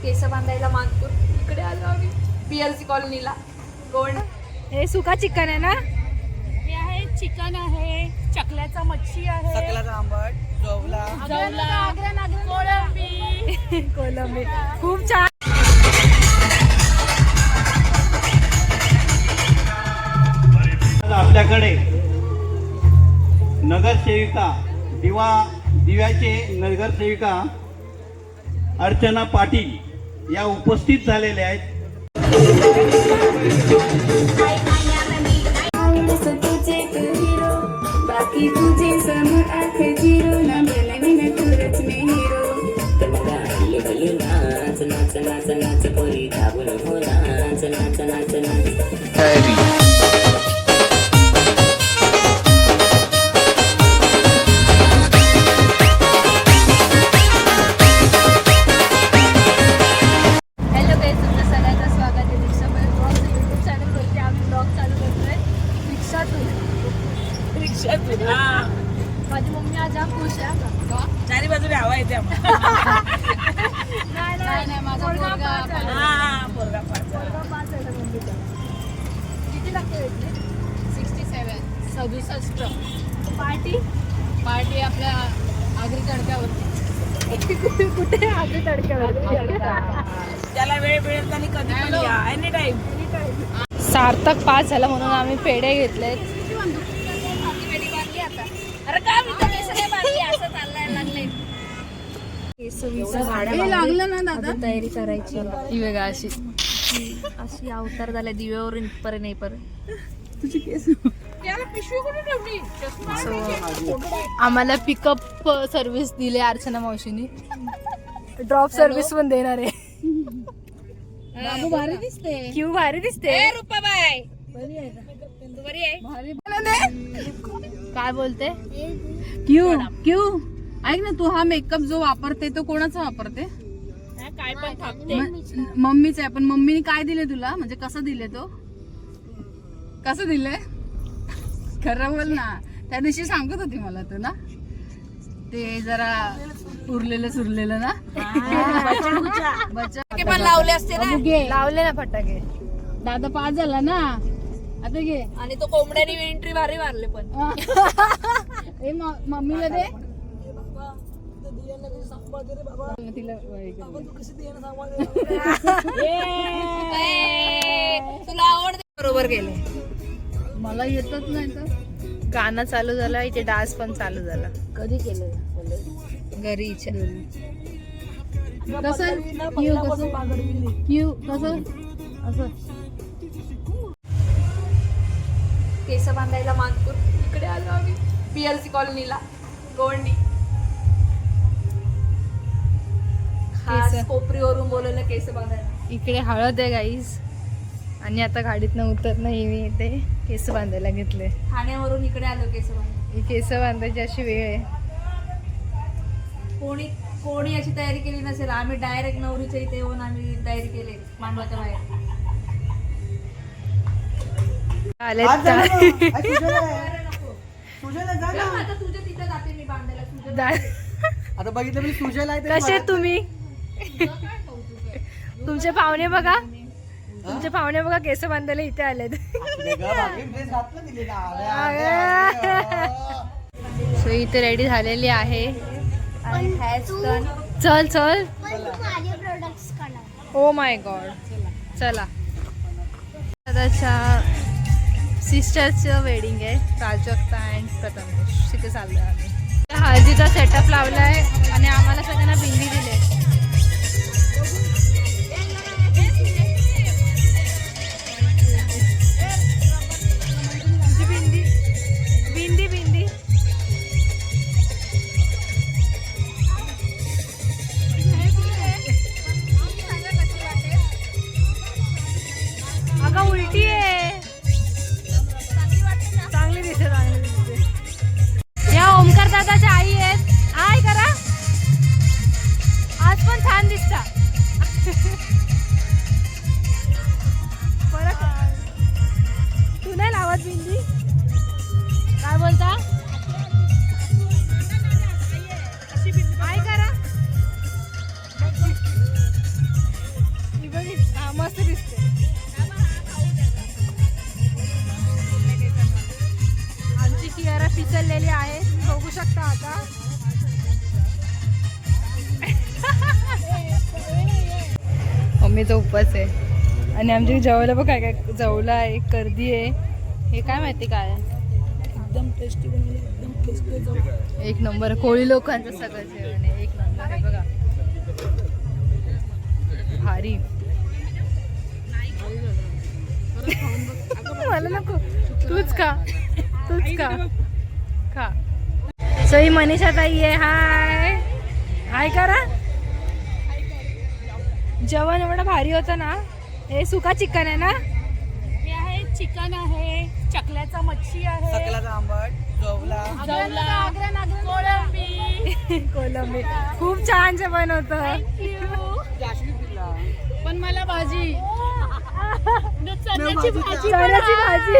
केस बांधायला मानपूर इकडे आलो आम्ही PLC कॉलनीला. कोण हे सुका चिकन आहे ना? हे आहे चिकन आहे, चकल्याचा मच्छी आहे, चकल्याचा आंबट, जवला, कोळंबी. कोलंबी खूप छान. आपल्याकडे नगरसेविका दिव्याचे नगरसेविका अर्चना पाटील या उपस्थित झालेल्या आहेत. माझी मम्मी आज जाम खुश आहे. चारी बाजूने हवा येते नाही माझा पोरगा किती लागते भेटले? 67 पार्टी आपल्या आगरी तडक्यावरती. कुठे आगरी तडक्यावरती? त्याला वेळ मिळेल त्यांनी कधी पण या, एनी टाइम. सार्थक 5 झाला म्हणून आम्ही पेढे घेतलेत. अरे काय म्हणतो सगळे बाकी असं चाललाय लागले. लागलं ना दादा, तयारी करायची. ही वेगळा अशी अवतार झाल्या दिव्यावरून इथपर्यंत येईपर्यंत. तुझी केस पिशवी कुठे ठेवली? आम्हाला पिकअप सर्व्हिस दिली अर्चना मावशीनी. ड्रॉप सर्व्हिस पण देणार आहे. बाबू भारी दिसते. क्यू भारी दिसते. रुपाबाई बरी आहे का? तू बरी आहे? काय बोलते? क्यू ऐक ना, तू हा मेकअप जो वापरते तो कोणाचा वापरते? काय पण थांबते. मम्मीचा आहे. पण मम्मीने काय दिले तुला? म्हणजे कसं दिले तो? कसं दिले? खरं बोल ना. त्या दिवशी सांगत होती मला तू ना, ते जरा उरलेलं सुरलेलं ना. फटाके पण लावले असते ना. लावले ना फटाके. दादा 5 झाला ना आता घे. आणि तो कोंबड्यानी एंट्री भारी मारले पण. ए मम्मीला दे. तुला आवडते? बरोबर गेले. मला येतच नाही तर. गाणं चालू झालं, इथे डान्स पण चालू झाला. कधी केलं? घरी कसं क्यू कसं असं केस बांधायला मानपूर इकडे आलो आम्ही PLC कॉलनीला. गोवंडी खास कोपरीवरून बोलवलं केस बांधायला. इकडे हळद आहे गाईस. आणि आता गाडीतनं उतरणं मी इथे केस बांधायला घेतले. ठाण्यावरून इकडे आलो केस बांधायला. केस बांधायची अशी वेळ आहे. कोणी याची तयारी केली नसेल. आम्ही डायरेक्ट नवरीच्या इथे येऊन आम्ही तयारी केली मांडवाच्या बाहेर. आता बघितलं मी सुजयला कसे तुम्ही? तुमचे पाहुणे बघा, तुमचे पाहुणे बघा केस बांधायला इथे आलेत. सो इथे रेडी झालेली आहे. चल चल. Oh my God. चला, दादाच्या सिस्टरचं वेडिंग आहे. प्राजक्ता अँड प्रथमेश. तिथे चाललोय आम्ही. हळदीचा सेटअप लावलाय आणि आम्हाला सगळ्यांना बिंदी दिले. बिंदी बिंदी अगं उलटी आहे. चांगली दिसते, चांगली दिसते. या ओमकार दादाच्या आई आहेत. हाय करा. आज पण छान दिसता. तू नाही लावत बिंदी? काय बोलता? हाय करा. मस्त दिसते. आमची कियारा पिचललेली आहे, बघू शकता आता. मम्मीचा उपवास आहे आणि आमच्या जेवायला बघ काय काय जवला आहे, कर्दी आहे. हे काय माहिती काय आहे? एकदम टेस्टी बनवलं, एकदम टेस्टी. एक नंबर कोळी लोकांचं सगळं जेवण आहे, एक नंबर आहे बघा, भारी. मला नको, तूच का खा. सो ही मनीषा ताई आहे. हाय हाय करा. जेवण एवढं भारी होतं ना. हे सुका चिकन आहे ना. हे आहे चिकन आहे, चकल्याचा मच्छी आहे, सकलाचा आंबट, जोवला, कोलंबी. खूप छान जेवण होतं. जाशवी पिल्ला. पण मला भाजी चण्याची भाजी. चण्याची भाजी.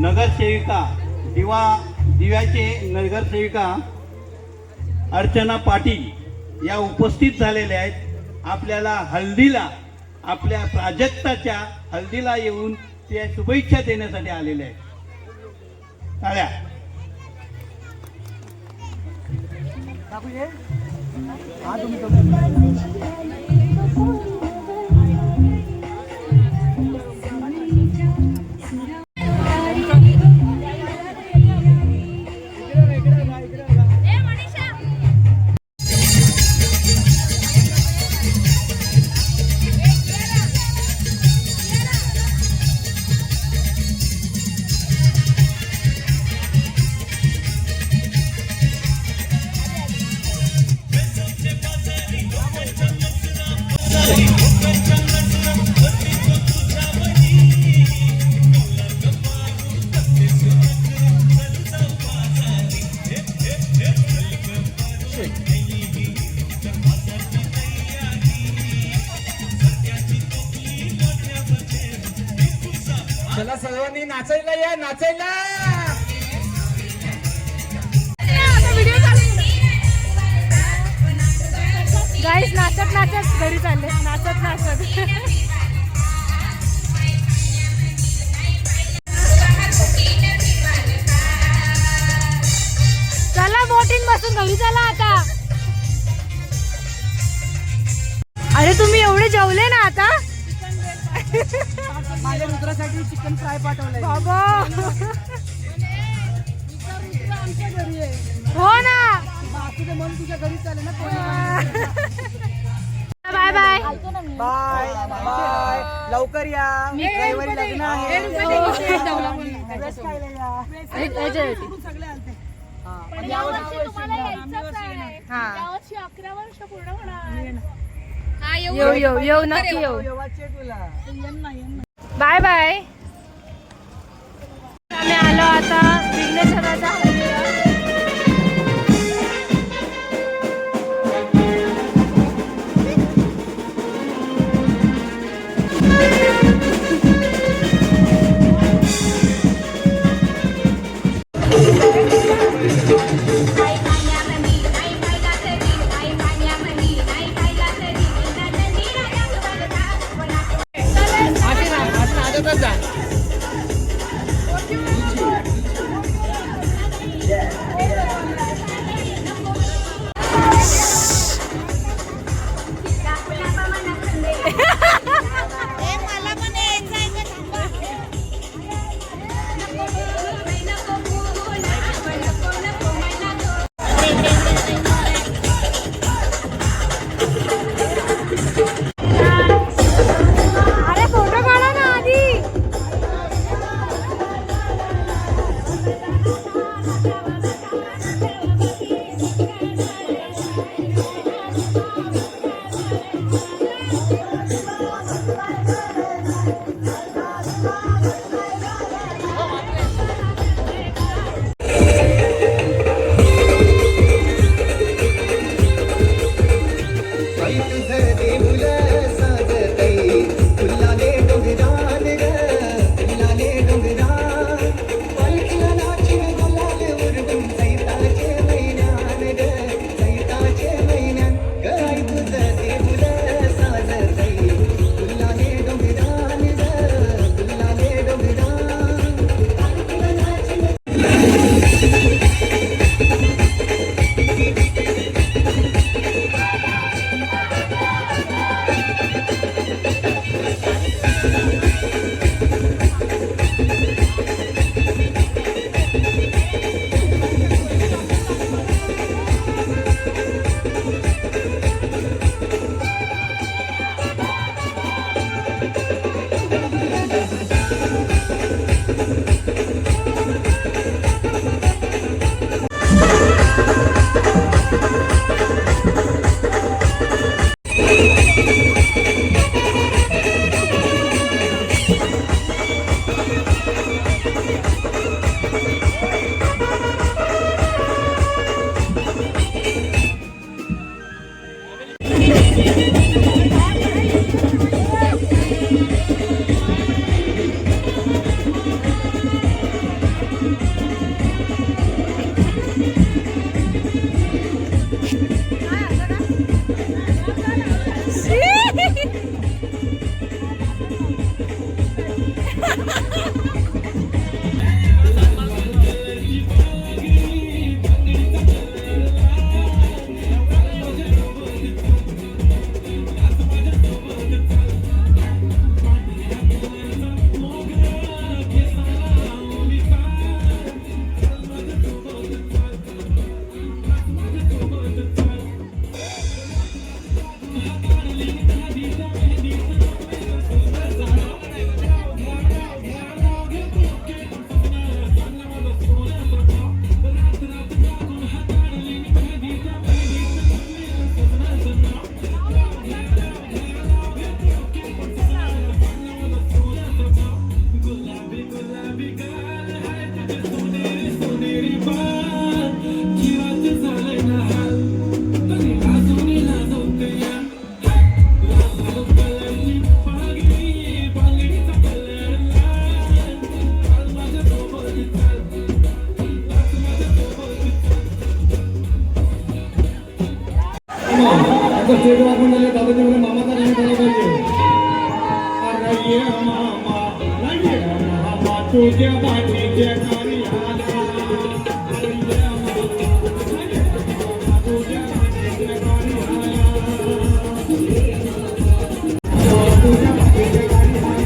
नगरसेविका दिव्याचे नगरसेविका अर्चना पाटील या उपस्थित झालेल्या आहेत. आपल्याला हल्दीला, आपल्या प्राजक्ताच्या हल्दीला येऊन त्या शुभेच्छा देण्यासाठी आलेल्या आहेत. टाळ्या. चला सर्वांनी नाचायला या, नाचायला. गाईस नाचत नाचत घरी चालले, नाचत नाचत. चला बोटीन बसून घरी चला आता. अरे तुम्ही एवढे जेवले ना आता. माझ्या मित्रासाठी चिकन फ्राय पाठवलंय. बाबा आमच्या घरी आहे. हो ना. बाकी मन तुझ्या घरी चालेल ना. Bye bye. Bye bye. लवकर या. रविवारी लग्न आहे. Dress खायला या. सगळे आलते. येऊ नक्की येऊ. येवाचे तुला. Bye bye. आम्ही आलो आता विघ्नेश्वराच्या हल्दीला. आजच जा. स्टेज आपण झाले दादाजी म्हणे मामाचा गाणं गायला पाहिजे. अरे ये मामा ये मामा तुझ्या पाठीच्या कार्याला. अरे ये मामा तुझ्या पाठीच्या कार्याला. तुझ्या पाठीच्या कार्याला.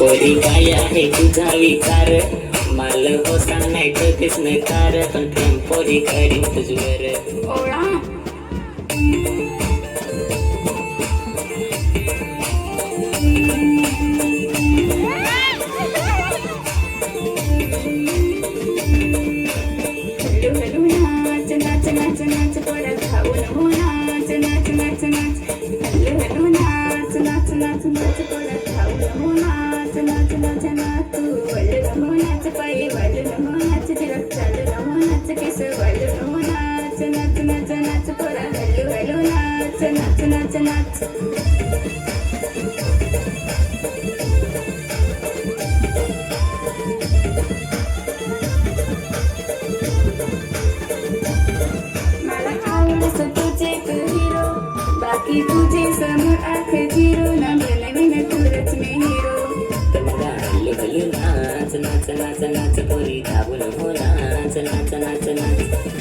पोरी काय आहे तुझा विचार मला हो सांगाय कधीच नकार पण प्रेम पोरी करीन तुझवर बाकी तुझे समोर आख झिरो नवीन तुरच मी हिरो हल्लू हल्लू नाच नाच नाच नाच पोरी धावून हो नाच नाच नाच नाच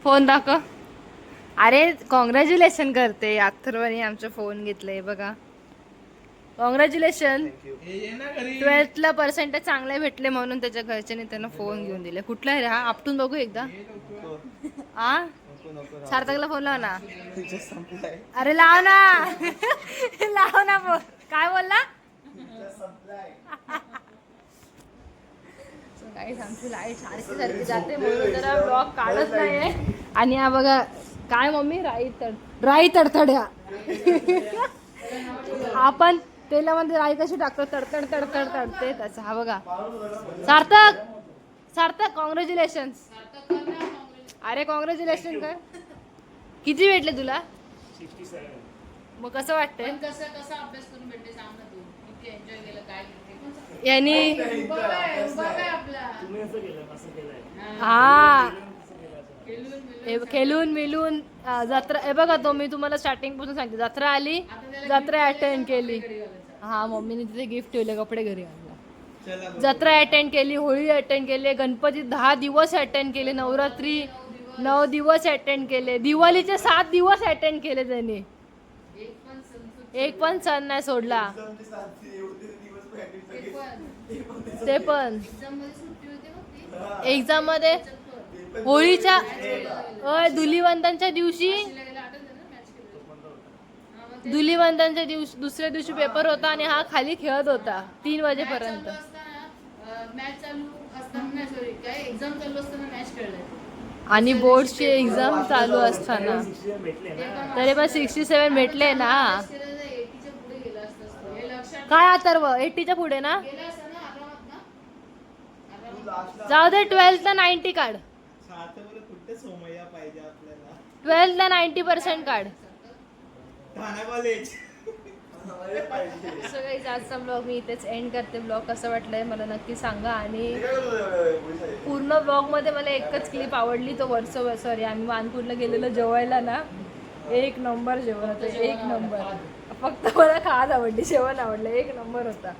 फोन दाखव. अरे कॉंग्रॅच्युलेशन करते अथर्वने आमचा फोन घेतलाय बघा. कॉंग्रॅच्युलेशन. 12th पर्सेंटेज चांगले भेटले म्हणून त्याच्या घरच्यांनी त्यांना फोन घेऊन दिले. कुठला आहे रे हा? आपटून बघू एकदा. आ सार्थकला फोन लाव ना. अरे लाव ना. लाव ना फोन. काय बोलला? आमची लाईट सारखी सारखी जाते म्हणून जरा ब्लॉग काढत नाहीये. आणि हा बघा काय मम्मी राई तडतड्या. आपण तेलामध्ये राई कशी टाकतो तडतड तडतड तडते त्याचा. हा बघा सार्थक. सार्थक कॉंग्रॅच्युलेशन. अरे कॉंग्रॅच्युलेशन कर. किती भेटले तुला? 67. मग कसं वाटतंय? कसा अभ्यास करून भेटले सांग ना तू. किती एन्जॉय केलं काय केलं यांनी आपला हा खेळून मिळून जत्रा. हे बघा तो मी तुम्हाला स्टार्टिंग पासून सांगते. जत्रा आली जत्रा अटेंड केली. हा मम्मीने तिथे गिफ्ट ठेवले कपडे घरी आणला. जत्रा अटेंड केली, होळी अटेंड केली, गणपती 10 दिवस अटेंड केले, नवरात्री 9 दिवस अटेंड केले, दिवाळीचे 7 दिवस अटेंड केले त्यांनी. एक पण सण नाही सोडला. ते पण एक्झाम मध्ये होळीच्या धुलीवंदनच्या दिवशी दुसऱ्या दिवशी पेपर होता आणि हा खाली खेळत होता 3 वाजेपर्यंत. आणि बोर्डची एक्झाम चालू असताना तरी पण 67 भेटले ना. काय अथर्व 80च्या पुढे ना. जाऊ दे 12th ला 90 काढ. 12th ला 90% काढ. सगळ्यात आजचा ब्लॉग मी इथेच एंड करते. ब्लॉग कसं वाटलंय मला नक्की सांगा. आणि पूर्ण ब्लॉग मध्ये मला एकच क्लिप आवडली. तो सॉरी आम्ही मानपूरला गेलेलो जेवायला ना. 1 नंबर जेवण होतं. 1 नंबर. फक्त मला खास आवडली. जेवण आवडलं. 1 नंबर होता.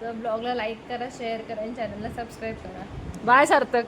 तर ब्लॉगला लाईक करा, शेअर करा आणि चॅनलला सबस्क्राईब करा. बाय सार्थक.